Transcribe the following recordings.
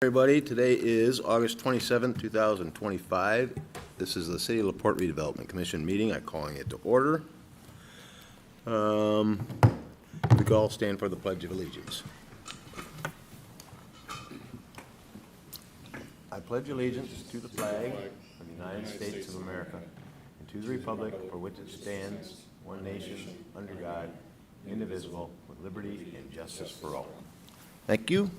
Everybody, today is August 27th, 2025. This is the City of LaPorte Redevelopment Commission meeting. I'm calling it to order. We could all stand for the Pledge of Allegiance. I pledge allegiance to the flag of the United States of America and to the republic for which it stands, one nation, under God, indivisible, with liberty and justice for all. Thank you.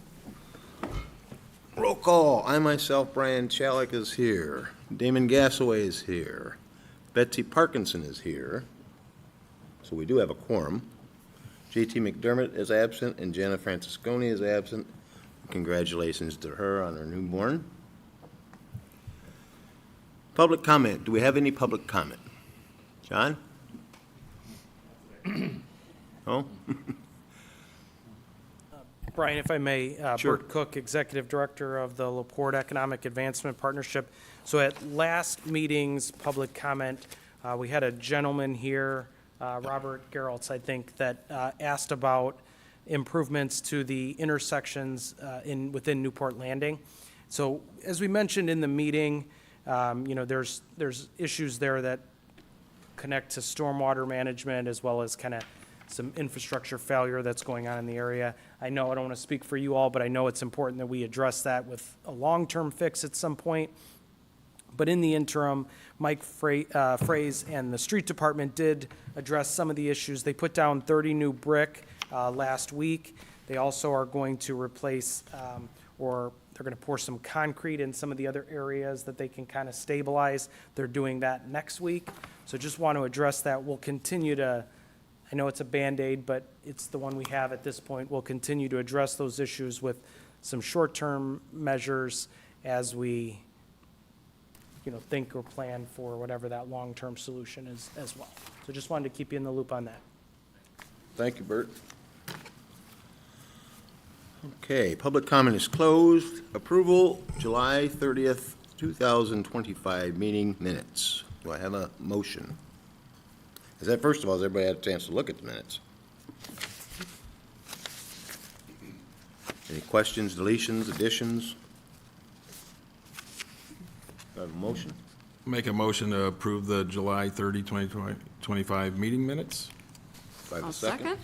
Roll call. I myself, Brian Chalik, is here. Damon Gassaway is here. Betsy Parkinson is here. So we do have a quorum. J.T. McDermott is absent, and Jana Francisconi is absent. Congratulations to her on her newborn. Public comment. Do we have any public comment? John? No? Brian, if I may, Sure. Bert Cook, Executive Director of the LaPorte Economic Advancement Partnership. So at last meeting's public comment, we had a gentleman here, Robert Geraltz, I think, that asked about improvements to the intersections within Newport Landing. So as we mentioned in the meeting, there's issues there that connect to stormwater management as well as kind of some infrastructure failure that's going on in the area. I know I don't want to speak for you all, but I know it's important that we address that with a long-term fix at some point. But in the interim, Mike Fraze and the street department did address some of the issues. They put down 30 new brick last week. They also are going to replace or they're going to pour some concrete in some of the other areas that they can kind of stabilize. They're doing that next week. So just want to address that. We'll continue to, I know it's a Band-Aid, but it's the one we have at this point. We'll continue to address those issues with some short-term measures as we, think or plan for whatever that long-term solution is as well. So just wanted to keep you in the loop on that. Thank you, Bert. Okay, public comment is closed. Approval, July 30th, 2025 meeting minutes. Do I have a motion? Is that, first of all, has everybody had a chance to look at the minutes? Any questions, deletions, additions? Do I have a motion? Make a motion to approve the July 30, 2025 meeting minutes. Do I have a I'll second? second.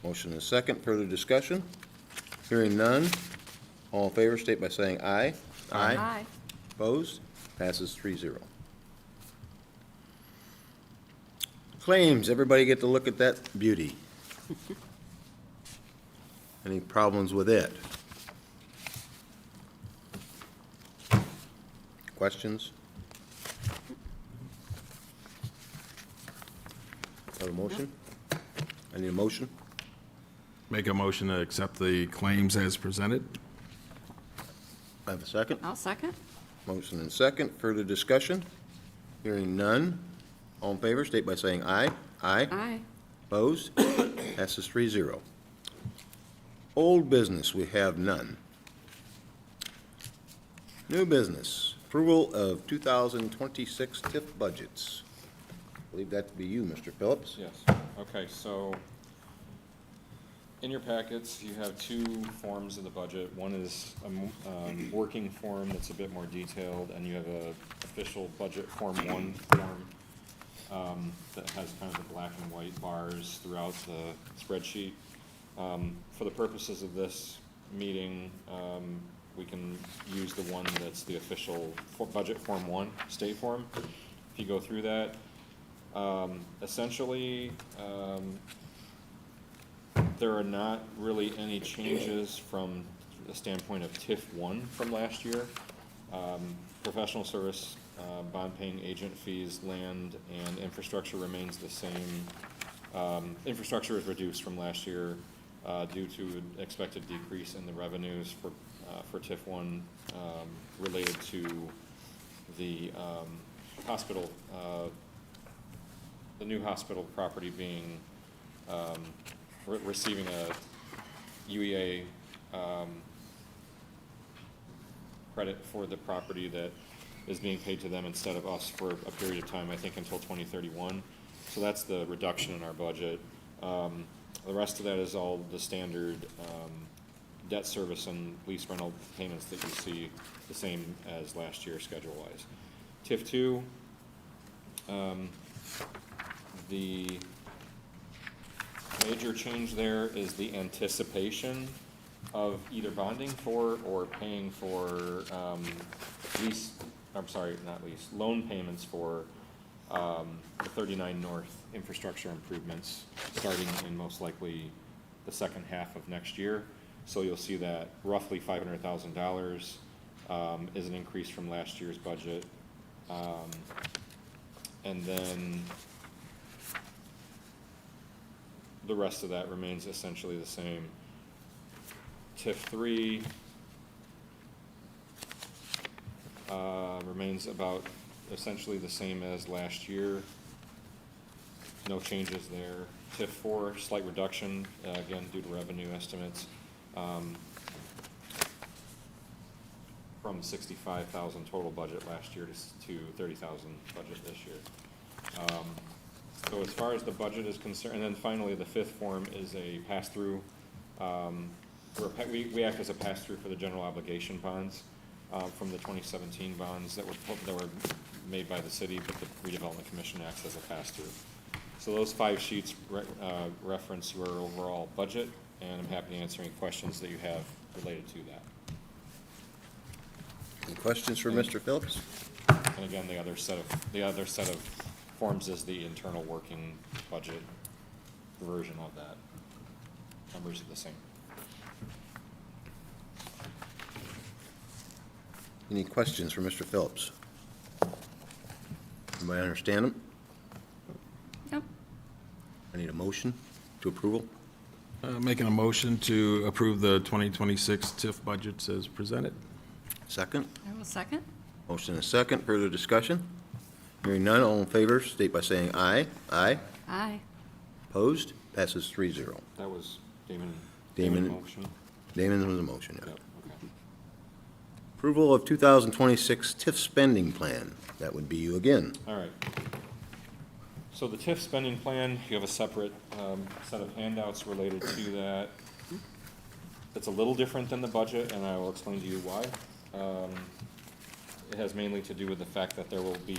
Motion is second. Further discussion? Hearing none. All in favor, state by saying aye. Aye. Opposed? Passes 3-0. Claims, everybody get to look at that beauty. Any problems with it? Questions? Have a motion? I need a motion. Make a motion to accept the claims as presented. I have a second. I'll second. Motion and second. Further discussion? Hearing none. All in favor, state by saying aye. Aye. Aye. Opposed? Passes 3-0. Old business, we have none. New business, approval of 2026 TIF budgets. I believe that to be you, Mr. Phillips. Yes, okay, so in your packets, you have two forms of the budget. One is a working form that's a bit more detailed, and you have a official budget form 1 form that has kind of the black and white bars throughout the spreadsheet. For the purposes of this meeting, we can use the one that's the official budget form 1, state form. If you go through that, essentially, there are not really any changes from the standpoint of TIF 1 from last year. Professional service, bond paying agent fees, land, and infrastructure remains the same. Infrastructure is reduced from last year due to an expected decrease in the revenues for TIF 1 related to the hospital, the new hospital property being receiving a UEA credit for the property that is being paid to them instead of us for a period of time, I think until 2031. So that's the reduction in our budget. The rest of that is all the standard debt service and lease rental payments that you see the same as last year schedule-wise. TIF 2, the major change there is the anticipation of either bonding for or paying for loan payments for the 39 North infrastructure improvements starting in most likely the second half of next year. So you'll see that roughly $500,000 is an increase from last year's budget. And then the rest of that remains essentially the same. TIF 3 remains about essentially the same as last year. No changes there. TIF 4, slight reduction, again, due to revenue estimates, from 65,000 total budget last year to 30,000 budget this year. So as far as the budget is concerned, and then finally, the fifth form is a pass-through. We act as a pass-through for the general obligation bonds from the 2017 bonds that were made by the city, but the Redevelopment Commission acts as a pass-through. So those 5 sheets reference your overall budget, and I'm happy to answer any questions that you have related to that. Any questions for Mr. Phillips? And again, the other set of forms is the internal working budget version of that. Numbers are the same. Any questions for Mr. Phillips? Anybody understand them? Yep. I need a motion to approval. Making a motion to approve the 2026 TIF budgets as presented. Second. I will second. Motion and a second. Further discussion? Hearing none, all in favor, state by saying aye. Aye. Aye. Opposed? Passes 3-0. That was Damon motion? Damon was a motion, yeah. Yep, okay. Approval of 2026 TIF spending plan. That would be you again. All right. So the TIF spending plan, you have a separate set of handouts related to that. It's a little different than the budget, and I will explain to you why. It has mainly to do with the fact that there will be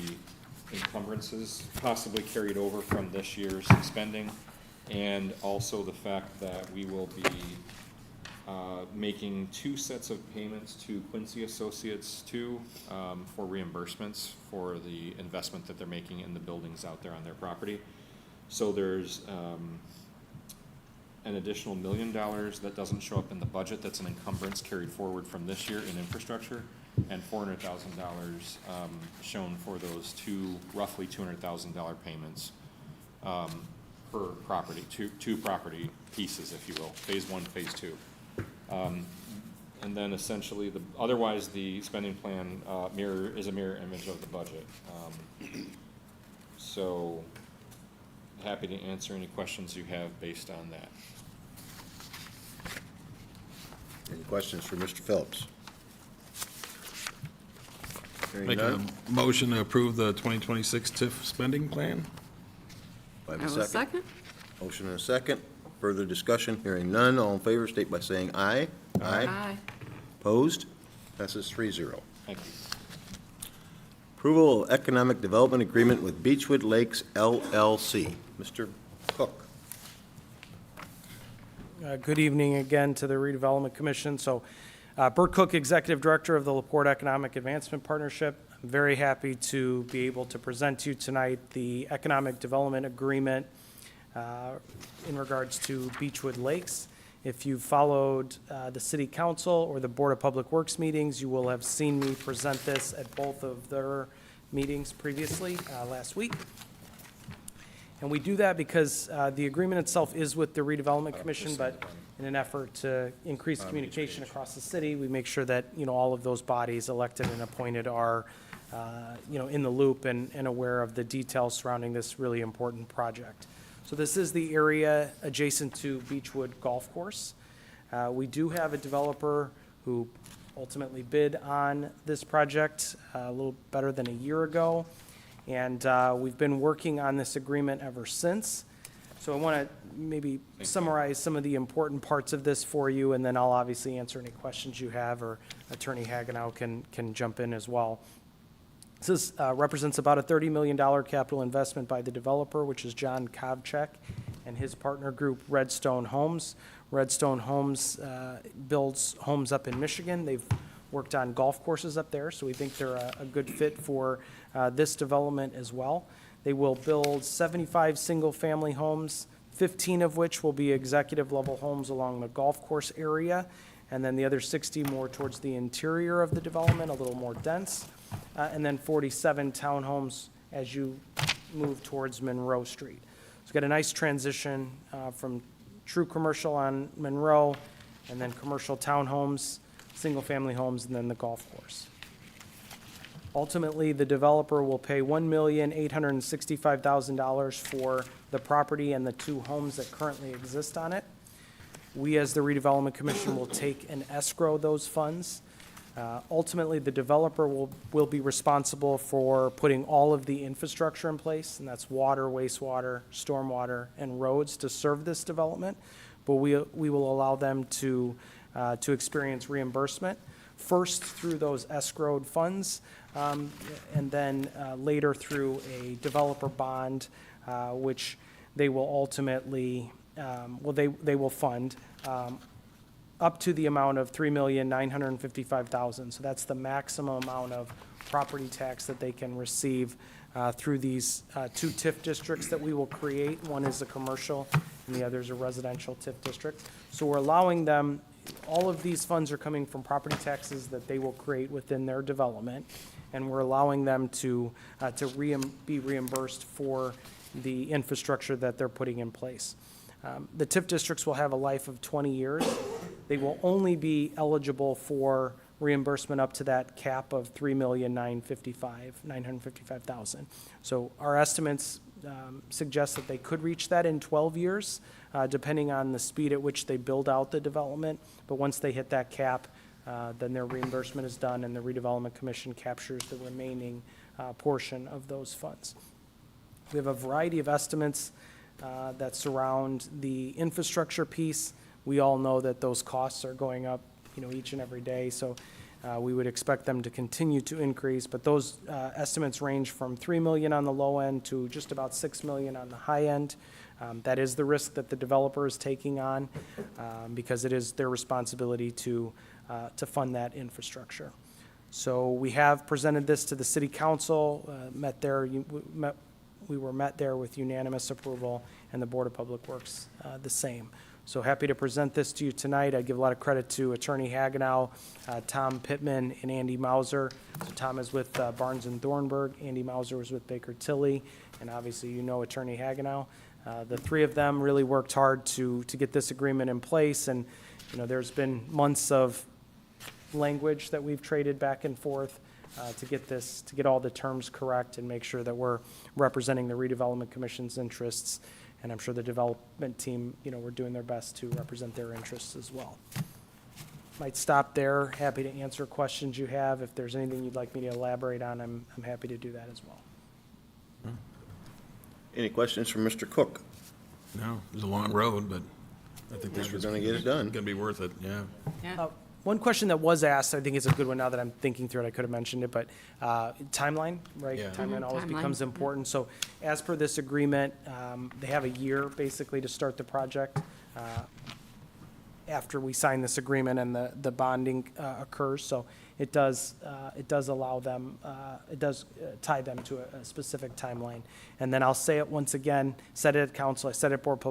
encumbrances possibly carried over from this year's spending, and also the fact that we will be making 2 sets of payments to Quincy Associates for reimbursements for the investment that they're making in the buildings out there on their property. So there's an additional $1 million that doesn't show up in the budget. That's an encumbrance carried forward from this year in infrastructure, and $400,000 shown for those roughly $200,000 payments per property, two property pieces, if you will, phase 1, phase 2. And then essentially, otherwise the spending plan is a mirror image of the budget. So happy to answer any questions you have based on that. Any questions for Mr. Phillips? Hearing Make a none. motion to approve the 2026 TIF spending plan. Do I have I a will second? second. Motion and a second. Further discussion? Hearing none, all in favor, state by saying aye. Aye. Opposed? Passes 3-0. Thank you. Approval of Economic Development Agreement with Beechwood Lakes LLC. Mr. Cook. Good evening again to the Redevelopment Commission. So, Bert Cook, Executive Director of the LaPorte Economic Advancement Partnership. I'm very happy to be able to present to you tonight the Economic Development Agreement in regards to Beechwood Lakes. If you followed the City Council or the Board of Public Works meetings, you will have seen me present this at both of their meetings previously last week. And we do that because the agreement itself is with the Redevelopment Commission, but in an effort to increase communication across the city, we make sure that, all of those bodies, elected and appointed, are, in the loop and aware of the details surrounding this really important project. So this is the area adjacent to Beechwood Golf Course. We do have a developer who ultimately bid on this project a little better than a year ago. And we've been working on this agreement ever since. So I want to maybe summarize some of the important parts of this for you, and then I'll obviously answer any questions you have, or Attorney Hagenow can jump in as well. This represents about a $30 million capital investment by the developer, which is John Kovcek, and his partner group, Redstone Homes. Redstone Homes builds homes up in Michigan. They've worked on golf courses up there, so we think they're a good fit for this development as well. They will build 75 single-family homes, 15 of which will be executive-level homes along the golf course area, and then the other 60 more towards the interior of the development, a little more dense, and then 47 townhomes as you move towards Monroe Street. So we've got a nice transition from true commercial on Monroe, and then commercial townhomes, single-family homes, and then the golf course. Ultimately, the developer will pay $1,865,000 for the property and the 2 homes that currently exist on it. We, as the Redevelopment Commission, will take and escrow those funds. Ultimately, the developer will be responsible for putting all of the infrastructure in place, and that's water, wastewater, stormwater, and roads to serve this development. But we will allow them to experience reimbursement, first through those escrowed funds, and then later through a developer bond, which they will ultimately, they will fund up to the amount of $3,955,000. So that's the maximum amount of property tax that they can receive through these 2 TIF districts that we will create. One is a commercial and the other is a residential TIF district. So we're allowing them, all of these funds are coming from property taxes that they will create within their development, and we're allowing them to be reimbursed for the infrastructure that they're putting in place. The TIF districts will have a life of 20 years. They will only be eligible for reimbursement up to that cap of $3,955,000. So our estimates suggest that they could reach that in 12 years, depending on the speed at which they build out the development. But once they hit that cap, then their reimbursement is done, and the Redevelopment Commission captures the remaining portion of those funds. We have a variety of estimates that surround the infrastructure piece. We all know that those costs are going up, each and every day, so we would expect them to continue to increase. But those estimates range from $3 million on the low end to just about $6 million on the high end. That is the risk that the developer is taking on, because it is their responsibility to fund that infrastructure. So we have presented this to the City Council, we were met there with unanimous approval, and the Board of Public Works the same. So happy to present this to you tonight. I give a lot of credit to Attorney Hagenow, Tom Pittman, and Andy Mauser. So Tom is with Barnes and Thornburg, Andy Mauser was with Baker Tilly, and obviously Attorney Hagenow. The 3 of them really worked hard to get this agreement in place, and there's been months of language that we've traded back and forth to get all the terms correct and make sure that we're representing the Redevelopment Commission's interests. And I'm sure the development team, we're doing their best to represent their interests as well. Might stop there. Happy to answer questions you have. If there's anything you'd like me to elaborate on, I'm happy to do that as well. Any questions from Mr. Cook? No, it was a long road, but I think Guess this we're is gonna get it done. Gonna be worth it, yeah. Yeah. One question that was asked, I think it's a good one now that I'm thinking through it, I could have mentioned it, but timeline, right? Yeah. Timeline always Timeline, becomes yeah. important. So as per this agreement, they have a year basically to start the project after we sign this agreement and the bonding occurs. So it does allow them, it does tie them to a specific timeline. And then I'll say it once again, said it at council, I said it at Board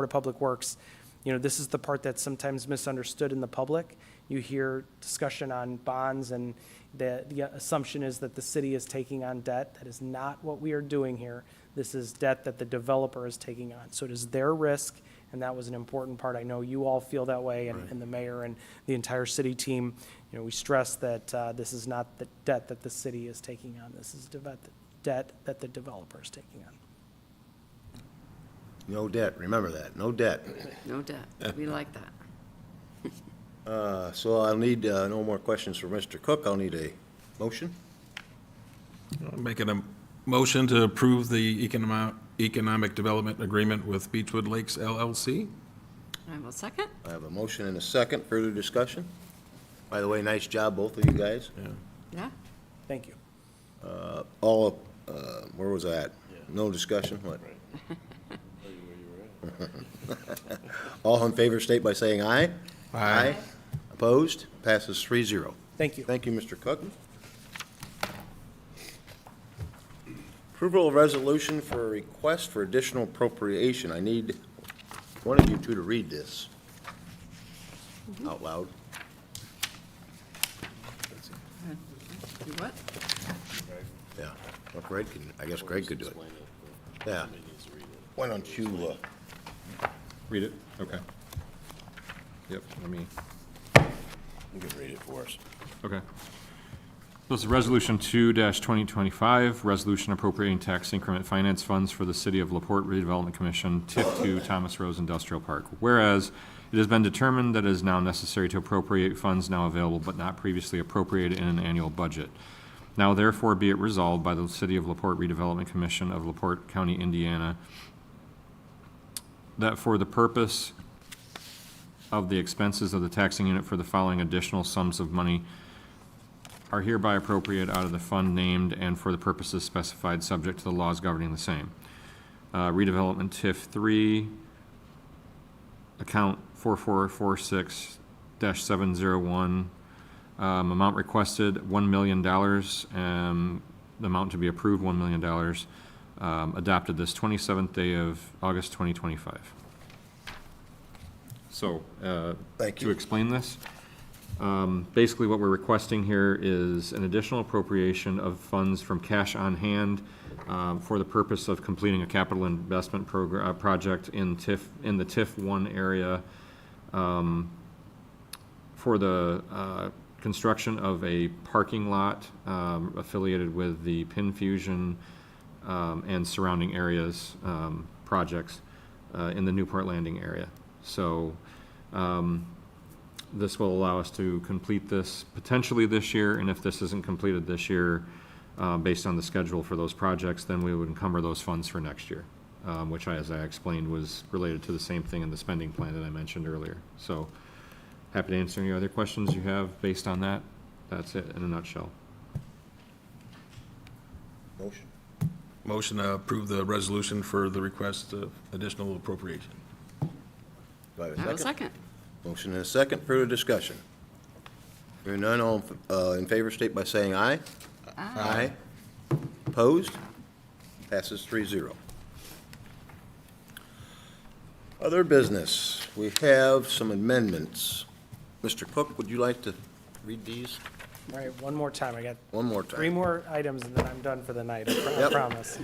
of Public Works. This is the part that's sometimes misunderstood in the public. You hear discussion on bonds, and the assumption is that the city is taking on debt. That is not what we are doing here. This is debt that the developer is taking on. So it is their risk, and that was an important part. I know you all feel that way, and the mayor and the entire city team. We stress that this is not the debt that the city is taking on. This is debt that the developer is taking on. No debt, remember that, no debt. No debt. We like that. So I'll need, no more questions for Mr. Cook. I'll need a motion. I'm making a motion to approve the economic development agreement with Beechwood Lakes LLC. I will second. I have a motion and a second. Further discussion? By the way, nice job, both of you guys. Yeah. Thank you. All, where was I at? No discussion? What? All in favor state by saying aye. Aye. Opposed? Passes 3-0. Thank you. Thank you, Mr. Cook. Approval of resolution for a request for additional appropriation. I need one of you two to read this out loud. You what? Yeah. Well, Greg can, I guess Greg could do it. Yeah. Why don't you, Read it? Okay. Yep, let me. you can read it for us. Okay. This is Resolution 2-2025, resolution appropriating tax increment finance funds for the City of LaPorte Redevelopment Commission, TIF 2, Thomas Rose Industrial Park. Whereas it has been determined that it is now necessary to appropriate funds now available but not previously appropriated in an annual budget. Now therefore be it resolved by the City of LaPorte Redevelopment Commission of LaPorte County, Indiana, that for the purpose of the expenses of the taxing unit for the following additional sums of money are hereby appropriated out of the fund named and for the purposes specified, subject to the laws governing the same. Redevelopment TIF 3, account 4446-701, amount requested $1 million, the amount to be approved $1 million, adopted this 27th day of August 2025. So, Thank to you. explain this, basically what we're requesting here is an additional appropriation of funds from cash on hand for the purpose of completing a capital investment project in the TIF 1 area for the construction of a parking lot affiliated with the Pin Fusion and surrounding areas projects in the Newport Landing area. So this will allow us to complete this potentially this year, and if this isn't completed this year, based on the schedule for those projects, then we would encumber those funds for next year, which, as I explained, was related to the same thing in the spending plan that I mentioned earlier. So happy to answer any other questions you have based on that. That's it in a nutshell. Motion. Motion to approve the resolution for the request of additional appropriation. Do I have I a will second? second. Motion and a second. Further discussion? Hearing none, all in favor state by saying aye. Aye. Opposed? Passes 3-0. Other business, we have some amendments. Mr. Cook, would you like to read these All right, one more time. I got one more time? 3 more items, and then I'm done for the night, I Yep. promise.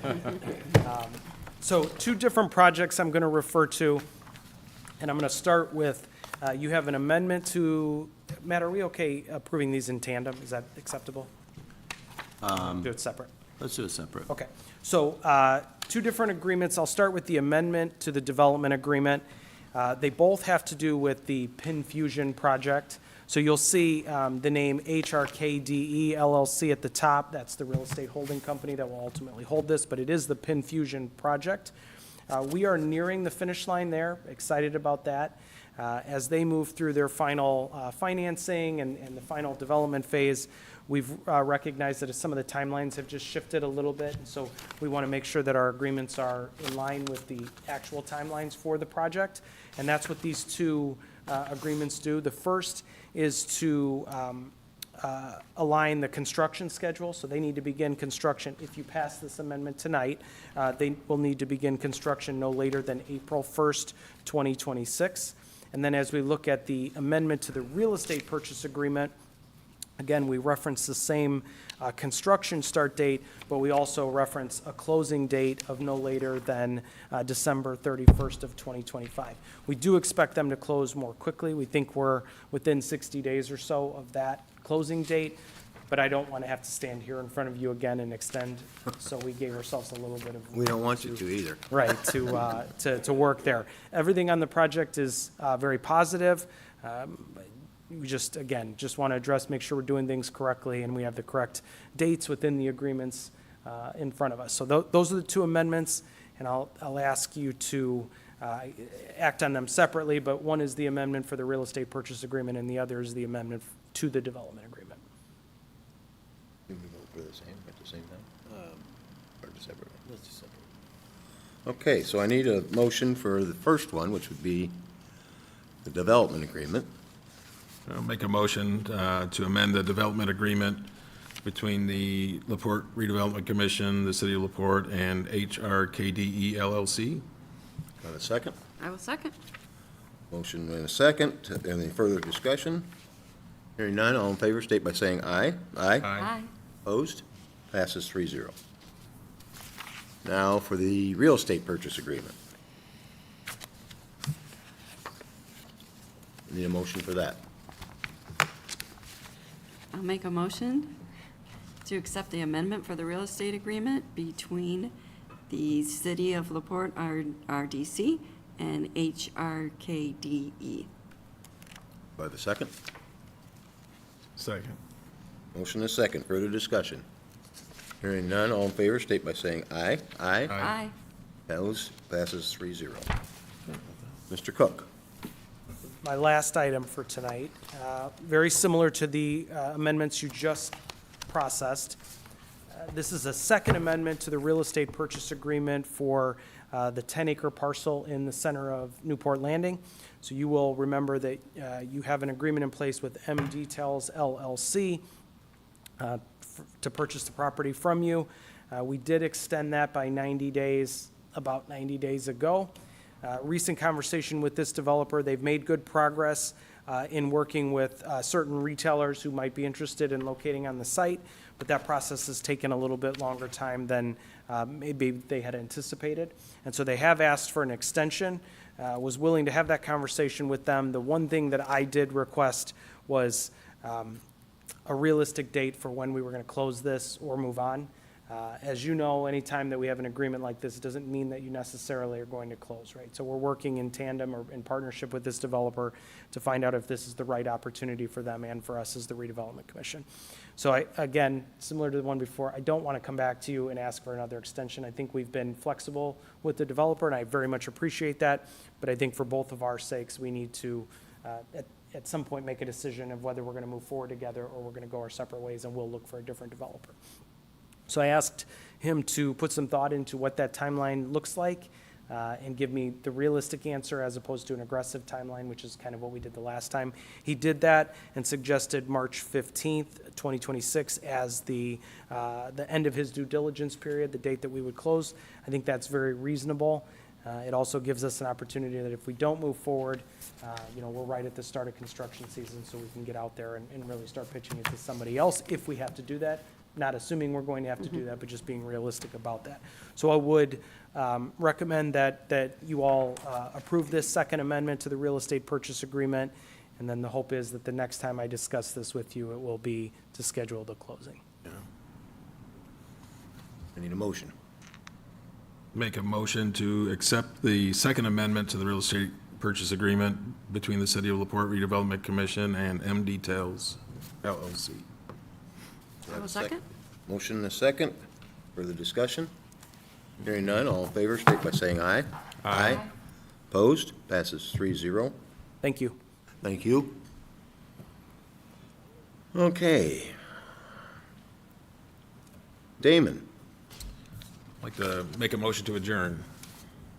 So 2 different projects I'm going to refer to, and I'm going to start with, you have an amendment to, Matt, are we okay approving these in tandem? Is that acceptable? Do it separate. Let's do it separate. Okay, so 2 different agreements. I'll start with the amendment to the development agreement. They both have to do with the Pin Fusion project. So you'll see the name HRKDE LLC at the top. That's the real estate holding company that will ultimately hold this, but it is the Pin Fusion project. We are nearing the finish line there, excited about that. As they move through their final financing and the final development phase, we've recognized that some of the timelines have just shifted a little bit, and so we want to make sure that our agreements are in line with the actual timelines for the project, and that's what these 2 agreements do. The first is to align the construction schedule, so they need to begin construction. If you pass this amendment tonight, they will need to begin construction no later than April 1st, 2026. And then as we look at the amendment to the real estate purchase agreement, again, we reference the same construction start date, but we also reference a closing date of no later than December 31st of 2025. We do expect them to close more quickly. We think we're within 60 days or so of that closing date, but I don't want to have to stand here in front of you again and extend, so we gave ourselves a little bit of. We don't want you to either. Right, to work there. Everything on the project is very positive. We just want to address, make sure we're doing things correctly, and we have the correct dates within the agreements in front of us. So those are the 2 amendments, and I'll ask you to act on them separately, but one is the amendment for the real estate purchase agreement, and the other is the amendment to the development agreement. Can we vote for the same, at the same time? Or just separately? Let's just separate. Okay, so I need a motion for the first one, which would be the development agreement. I'll make a motion to amend the development agreement between the LaPorte Redevelopment Commission, the City of LaPorte, and HRKDE LLC. Got a second? I will second. Motion and a second. Any further discussion? Hearing none, all in favor state by saying aye. Aye. Aye. Opposed? Passes 3-0. Now for the real estate purchase agreement. Need a motion for that. I'll make a motion to accept the amendment for the real estate agreement between the City of LaPorte RDC and HRKDE. Do I have a second? Second. Motion and a second. Further discussion? Hearing none, all in favor state by saying aye. Aye. Aye. Passes 3-0. Mr. Cook. My last item for tonight, very similar to the amendments you just processed. This is a second amendment to the real estate purchase agreement for the 10-acre parcel in the center of Newport Landing. So you will remember that you have an agreement in place with M Details LLC to purchase the property from you. We did extend that by 90 days, about 90 days ago. Recent conversation with this developer, they've made good progress in working with certain retailers who might be interested in locating on the site, but that process has taken a little bit longer time than maybe they had anticipated. And so they have asked for an extension, was willing to have that conversation with them. The one thing that I did request was a realistic date for when we were going to close this or move on. As you know, anytime that we have an agreement like this, it doesn't mean that you necessarily are going to close, right? So we're working in tandem or in partnership with this developer to find out if this is the right opportunity for them and for us as the Redevelopment Commission. So again, similar to the one before, I don't want to come back to you and ask for another extension. I think we've been flexible with the developer, and I very much appreciate that. But I think for both of our sakes, we need to, at some point, make a decision of whether we're going to move forward together or we're going to go our separate ways, and we'll look for a different developer. So I asked him to put some thought into what that timeline looks like and give me the realistic answer as opposed to an aggressive timeline, which is kind of what we did the last time. He did that and suggested March 15th, 2026 as the end of his due diligence period, the date that we would close. I think that's very reasonable. It also gives us an opportunity that if we don't move forward, we're right at the start of construction season, so we can get out there and really start pitching it to somebody else if we have to do that. Not assuming we're going to have to do that, but just being realistic about that. So I would recommend that you all approve this second amendment to the real estate purchase agreement, and then the hope is that the next time I discuss this with you, it will be to schedule the closing. I need a motion. Make a motion to accept the second amendment to the real estate purchase agreement between the City of LaPorte Redevelopment Commission and M Details LLC. I will second. Motion and a second. Further discussion? Hearing none, all in favor, state by saying aye. Aye. Opposed? Passes 3-0. Thank you. Thank you. Okay. Damon. I'd like to make a motion to adjourn.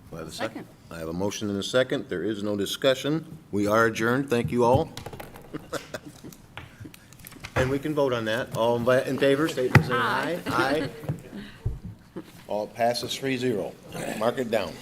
Do I have a Second. I have a motion and a second. There is no discussion. We are adjourned. Thank you all. And we can vote on that. All in favor, state by saying aye. Aye. All passes 3-0. Mark it down.